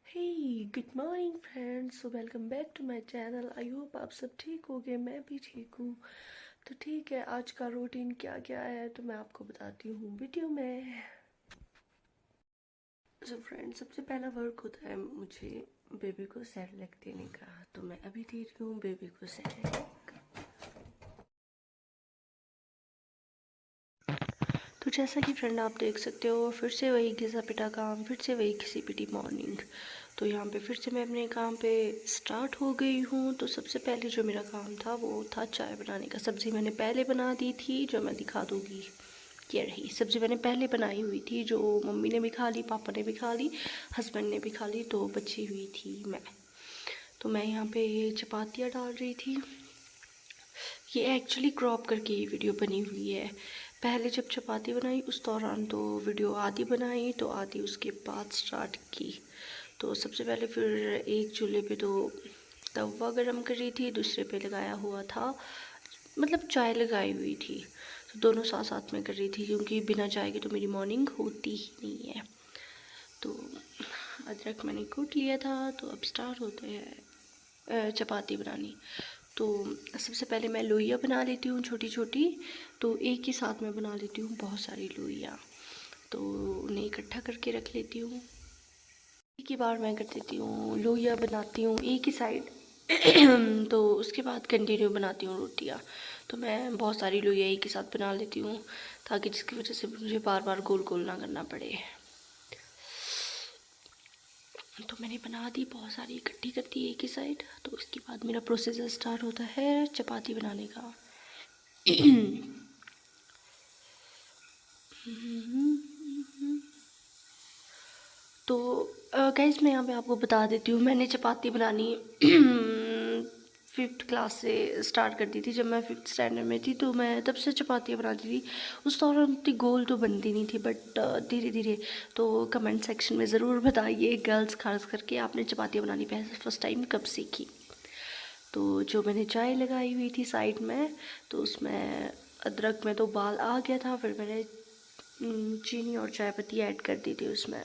Hey, good morning friends. So welcome back to my channel. I hope आप सब ठीक होगे, मैं भी ठीक हूँ। तो ठीक है, आज का रूटीन क्या क्या है तो मैं आपको बताती हूँ वीडियो में। तो फ्रेंड्स, सबसे पहला वर्क होता है मुझे बेबी को सेरेलैक देने का। तो मैं अभी दे रही हूँ बेबी को सेरेलैक। तो जैसा कि फ्रेंड आप देख सकते हो, फिर से वही घिसा पिटा काम, फिर से वही घिसी पिटी मॉर्निंग। तो यहाँ पे फिर से मैं अपने काम पे स्टार्ट हो गई हूँ। तो सबसे पहले जो मेरा काम था वो था चाय बनाने का। सब्ज़ी मैंने पहले बना दी थी, जो मैं दिखा दूँगी। ये रही सब्ज़ी, मैंने पहले बनाई हुई थी, जो मम्मी ने भी खा ली, पापा ने भी खा ली, हस्बैंड ने भी खा ली, तो बची हुई थी मैं। तो मैं यहाँ पे चपातियाँ डाल रही थी। ये एक्चुअली क्रॉप करके ये वीडियो बनी हुई है। पहले जब चपाती बनाई उस दौरान तो वीडियो आधी बनाई, तो आधी उसके बाद स्टार्ट की। तो सबसे पहले फिर एक चूल्हे पे तो तवा गरम कर रही थी, दूसरे पे लगाया हुआ था, मतलब चाय लगाई हुई थी। तो दोनों साथ साथ में कर रही थी, क्योंकि बिना चाय के तो मेरी मॉर्निंग होती ही नहीं है। तो अदरक मैंने कूट लिया था। तो अब स्टार्ट होते हैं चपाती बनानी। तो सबसे पहले मैं लोइयाँ बना लेती हूँ छोटी छोटी। तो एक ही साथ में बना लेती हूँ बहुत सारी लोइयाँ। तो उन्हें इकट्ठा करके रख लेती हूँ। एक ही बार मैं कर देती हूँ, लोइयाँ बनाती हूँ एक ही साइड। तो उसके बाद कंटिन्यू बनाती हूँ रोटियाँ। तो मैं बहुत सारी लोइयाँ एक ही साथ बना लेती हूँ, ताकि जिसकी वजह से मुझे बार बार गोल गोल ना करना पड़े। तो मैंने बना दी, बहुत सारी इकट्ठी कर दी एक ही साइड। तो उसके बाद मेरा प्रोसीजर स्टार्ट होता है चपाती बनाने का। तो गाइस, मैं यहाँ पे आपको बता देती हूँ, मैंने चपाती बनानी 5th क्लास से स्टार्ट कर दी थी। जब मैं 5th स्टैंडर्ड में थी तो मैं तब से चपातियाँ बनाती थी। उस दौरान उतनी गोल तो बनती नहीं थी, बट धीरे धीरे। तो कमेंट सेक्शन में ज़रूर बताइए गर्ल्स खास करके, आपने चपातियाँ बनानी फर्स्ट टाइम कब सीखी। तो जो मैंने चाय लगाई हुई थी साइड में, तो उसमें अदरक में तो उबाल आ गया था। फिर मैंने चीनी और चाय पत्ती ऐड कर दी थी उसमें।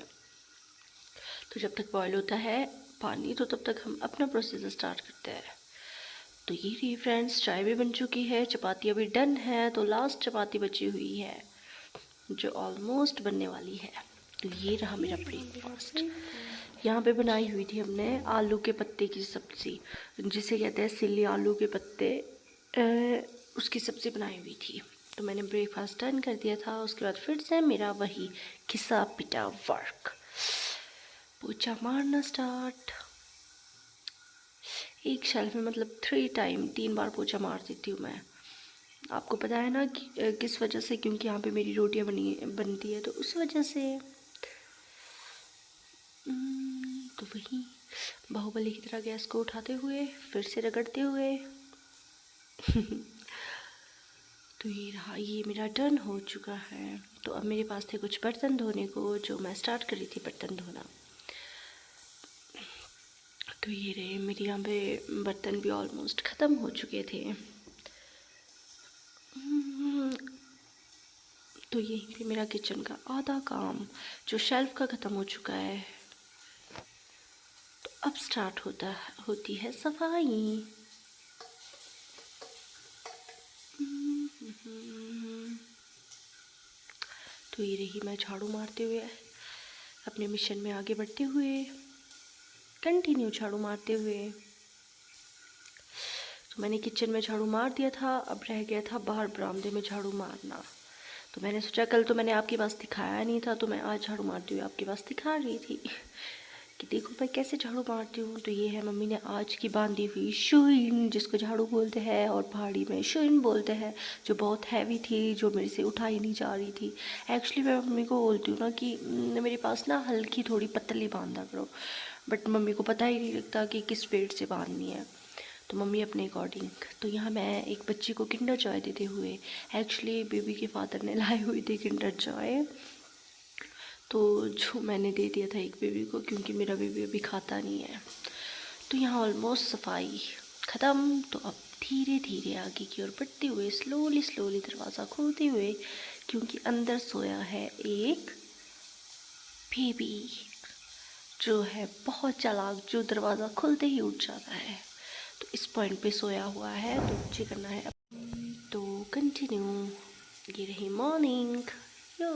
तो जब तक बॉयल होता है पानी, तो तब तक हम अपना प्रोसीजर स्टार्ट करते हैं। तो ये रही फ्रेंड्स, चाय भी बन चुकी है, चपाती अभी डन है। तो लास्ट चपाती बची हुई है, जो ऑलमोस्ट बनने वाली है। तो ये रहा मेरा ब्रेकफास्ट। यहाँ पे बनाई हुई थी हमने आलू के पत्ते की सब्ज़ी, जिसे कहते हैं सिली आलू के पत्ते। उसकी सब्ज़ी बनाई हुई थी। तो मैंने ब्रेकफास्ट डन कर दिया था। उसके बाद फिर से मेरा वही घिसा पिटा वर्क, पोछा मारना स्टार्ट। एक शेल्फ में मतलब 3 बार पोछा मार देती हूँ मैं। आपको पता है ना कि किस वजह से, क्योंकि यहाँ पे मेरी रोटियाँ बनती है, तो उस वजह से। तो वही बाहुबली की तरह गैस को उठाते हुए फिर से रगड़ते हुए। तो ये रहा, ये मेरा टर्न हो चुका है। तो अब मेरे पास थे कुछ बर्तन धोने को, जो मैं स्टार्ट कर रही थी बर्तन धोना। तो ये रहे मेरे यहाँ पे बर्तन भी ऑलमोस्ट ख़त्म हो चुके थे। तो यहीं पे मेरा किचन का आधा काम, जो शेल्फ का ख़त्म हो चुका है। तो अब स्टार्ट होती है सफाई। तो ये रही मैं झाड़ू मारते हुए, अपने मिशन में आगे बढ़ते हुए, कंटिन्यू झाड़ू मारते हुए। तो मैंने किचन में झाड़ू मार दिया था, अब रह गया था बाहर बरामदे में झाड़ू मारना। तो मैंने सोचा, कल तो मैंने आपके पास दिखाया नहीं था, तो मैं आज झाड़ू मारती हुई आपके पास दिखा रही थी कि देखो मैं कैसे झाड़ू मारती हूँ। तो ये है मम्मी ने आज की बांधी हुई शुइन, जिसको झाड़ू बोलते हैं और पहाड़ी में शुइन बोलते हैं, जो बहुत हैवी थी, जो मेरे से उठाई नहीं जा रही थी। एक्चुअली मैं मम्मी को बोलती हूँ ना कि मेरे पास ना हल्की थोड़ी पतली बांधा करो, बट मम्मी को पता ही नहीं लगता कि किस वेट से बांधनी है। तो मम्मी अपने अकॉर्डिंग। तो यहाँ मैं एक बच्ची को किंडर जॉय देते हुए, एक्चुअली बेबी के फादर ने लाई हुई थी किंडर जॉय, तो जो मैंने दे दिया था एक बेबी को, क्योंकि मेरा बेबी अभी खाता नहीं है। तो यहाँ ऑलमोस्ट सफाई ख़त्म। तो अब धीरे धीरे आगे की ओर बढ़ते हुए, स्लोली स्लोली दरवाज़ा खोलते हुए, क्योंकि अंदर सोया है एक बेबी, जो है बहुत चालाक, जो दरवाज़ा खुलते ही उठ जाता है। तो इस पॉइंट पे सोया हुआ है, तो मुझे करना है तो कंटिन्यू। ये रही मॉर्निंग। यो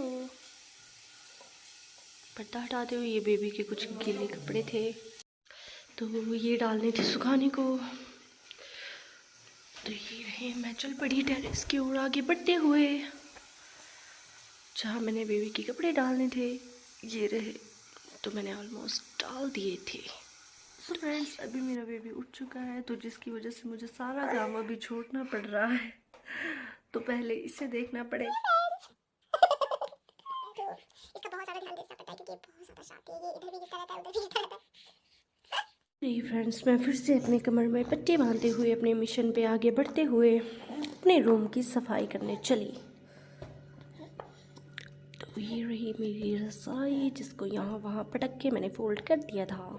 पर्दा हटाते हुए, ये बेबी के कुछ गीले कपड़े थे तो ये डालने थे सुखाने को। तो ये रहे, मैं चल पड़ी टेरेस की ओर आगे बढ़ते हुए, जहाँ मैंने बेबी के कपड़े डालने थे। ये रहे, तो मैंने ऑलमोस्ट डाल दिए थे। सो फ्रेंड्स, अभी मेरा बेबी उठ चुका है, तो जिसकी वजह से मुझे सारा काम अभी छोड़ना पड़ रहा है। तो पहले इसे देखना पड़ेगा। नहीं फ्रेंड्स, मैं फिर से अपने कमर में पट्टी बांधते हुए अपने मिशन पे आगे बढ़ते हुए अपने रूम की सफाई करने चली। तो ये रही मेरी रज़ाई, जिसको यहाँ वहाँ पटक के मैंने फोल्ड कर दिया था।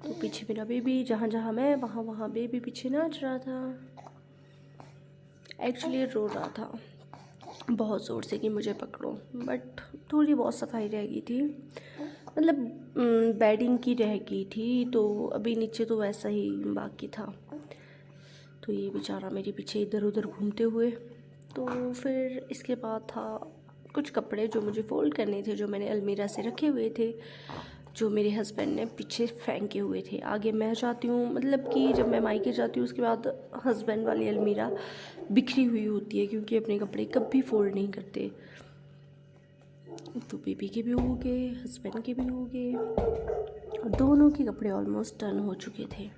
तो पीछे मेरा बेबी, जहाँ जहाँ मैं वहाँ वहाँ बेबी पीछे नाच रहा था। एक्चुअली रो रहा था बहुत ज़ोर से कि मुझे पकड़ो, बट थोड़ी बहुत सफाई रह गई थी, मतलब बेडिंग की रह गई थी, तो अभी नीचे तो वैसा ही बाकी था। तो ये बेचारा मेरे पीछे इधर उधर घूमते हुए। तो फिर इसके बाद था कुछ कपड़े जो मुझे फ़ोल्ड करने थे, जो मैंने अलमीरा से रखे हुए थे, जो मेरे हस्बैंड ने पीछे फेंके हुए थे। आगे मैं जाती हूँ, मतलब कि जब मैं मायके जाती हूँ उसके बाद हस्बैंड वाली अलमीरा बिखरी हुई होती है, क्योंकि अपने कपड़े कभी फोल्ड नहीं करते। तो बेबी के भी हो गए, हस्बैंड के भी हो गए, और दोनों के कपड़े ऑलमोस्ट डन हो चुके थे।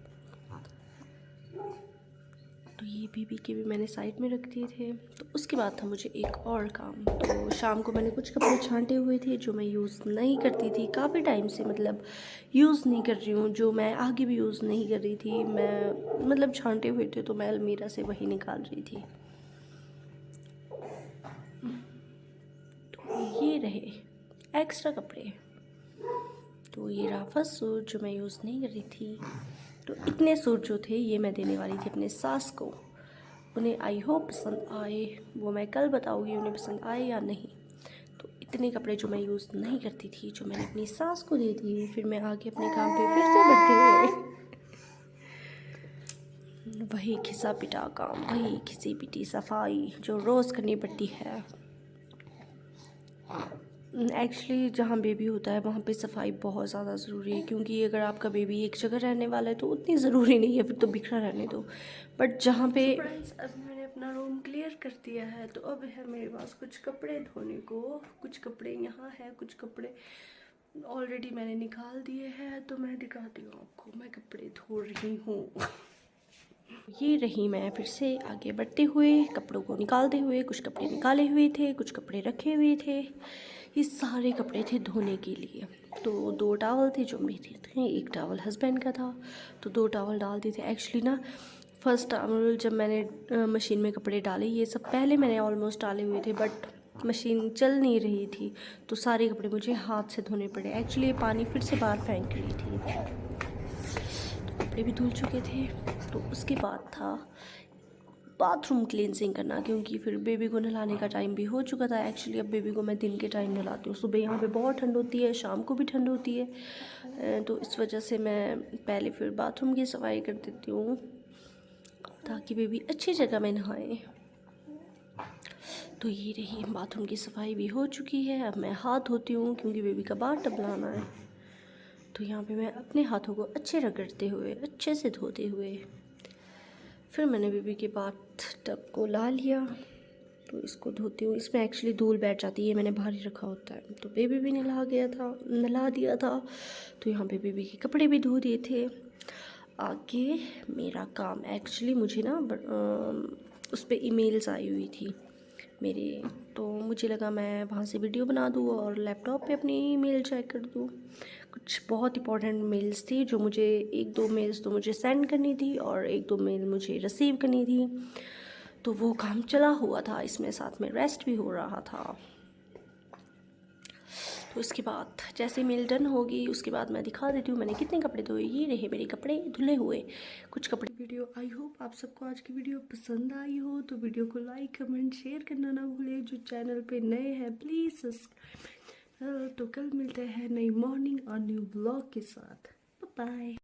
तो ये बेबी के भी मैंने साइड में रख दिए थे। तो उसके बाद था मुझे एक और काम। तो शाम को मैंने कुछ कपड़े छांटे हुए थे जो मैं यूज़ नहीं करती थी काफ़ी टाइम से, मतलब यूज़ नहीं कर रही हूँ, जो मैं आगे भी यूज़ नहीं कर रही थी। मैं मतलब छांटे हुए थे तो मैं अलमीरा से वही निकाल रही थी। तो ये रहे एक्स्ट्रा कपड़े। तो ये रहा फर्स्ट सूट जो मैं यूज़ नहीं कर रही थी। तो इतने सूट जो थे ये मैं देने वाली थी अपने सास को। उन्हें आई होप पसंद आए, वो मैं कल बताऊँगी उन्हें पसंद आए या नहीं। तो इतने कपड़े जो मैं यूज़ नहीं करती थी, जो मैंने अपनी सास को दे दिए। फिर मैं आगे अपने काम पे फिर से बढ़ते हुए वही घिसा पिटा काम, वही घिसी पिटी सफाई जो रोज़ करनी पड़ती है। एक्चुअली जहाँ बेबी होता है वहाँ पे सफाई बहुत ज़्यादा ज़रूरी है, क्योंकि अगर आपका बेबी एक जगह रहने वाला है तो उतनी ज़रूरी नहीं है, फिर तो बिखरा रहने दो। बट जहाँ पे फ्रेंड्स, अभी मैंने अपना रूम क्लियर कर दिया है, तो अब है मेरे पास कुछ कपड़े धोने को। कुछ कपड़े यहाँ है, कुछ कपड़े ऑलरेडी मैंने निकाल दिए हैं। तो मैं दिखाती हूँ आपको, मैं कपड़े धो रही हूँ। ये रही मैं फिर से आगे बढ़ते हुए, कपड़ों को निकालते हुए। कुछ कपड़े निकाले हुए थे, कुछ कपड़े रखे हुए थे। ये सारे कपड़े थे धोने के लिए। तो 2 टॉवल थे जो मेरे थे, एक टॉवल हस्बैंड का था, तो 2 टॉवल डाल दिए थे। एक्चुअली ना फर्स्ट टॉवल जब मैंने मशीन में कपड़े डाले, ये सब पहले मैंने ऑलमोस्ट डाले हुए थे, बट मशीन चल नहीं रही थी, तो सारे कपड़े मुझे हाथ से धोने पड़े। एक्चुअली ये पानी फिर से बाहर फेंक रही थी, तो कपड़े भी धुल चुके थे। तो उसके बाद था बाथरूम क्लींजिंग करना, क्योंकि फिर बेबी को नहलाने का टाइम भी हो चुका था। एक्चुअली अब बेबी को मैं दिन के टाइम नहलाती हूँ, सुबह यहाँ पे बहुत ठंड होती है, शाम को भी ठंड होती है, तो इस वजह से मैं पहले फिर बाथरूम की सफाई कर देती हूँ, ताकि बेबी अच्छी जगह में नहाए। तो ये रही, बाथरूम की सफाई भी हो चुकी है। अब मैं हाथ धोती हूँ, क्योंकि बेबी का बाथ टब लाना है। तो यहाँ पे मैं अपने हाथों को अच्छे रगड़ते हुए, अच्छे से धोते हुए, फिर मैंने बेबी के बाथ टब को ला लिया। तो इसको धोती हूँ। इसमें एक्चुअली धूल बैठ जाती है, मैंने बाहर ही रखा होता है। तो बेबी भी नहा दिया था। तो यहाँ पे बेबी के कपड़े भी धो दिए थे। आगे मेरा काम, एक्चुअली मुझे ना उस पर ईमेल्स आई हुई थी मेरे, तो मुझे लगा मैं वहाँ से वीडियो बना दूँ और लैपटॉप पे अपनी ईमेल चेक कर दूँ। कुछ बहुत इंपॉर्टेंट मेल्स थी जो मुझे, 1-2 मेल्स तो मुझे सेंड करनी थी और 1-2 मेल मुझे रिसीव करनी थी। तो वो काम चला हुआ था, इसमें साथ में रेस्ट भी हो रहा था। तो उसके बाद जैसे मेल डन होगी, उसके बाद मैं दिखा देती हूँ मैंने कितने कपड़े धोए। ये रहे मेरे कपड़े धुले हुए, कुछ कपड़े। वीडियो, आई होप आप सबको आज की वीडियो पसंद आई हो। तो वीडियो को लाइक, कमेंट, शेयर करना ना भूलें। जो चैनल पे नए हैं प्लीज़ सब्सक्राइब तो कल मिलते हैं नई मॉर्निंग और न्यू ब्लॉग के साथ। बाय।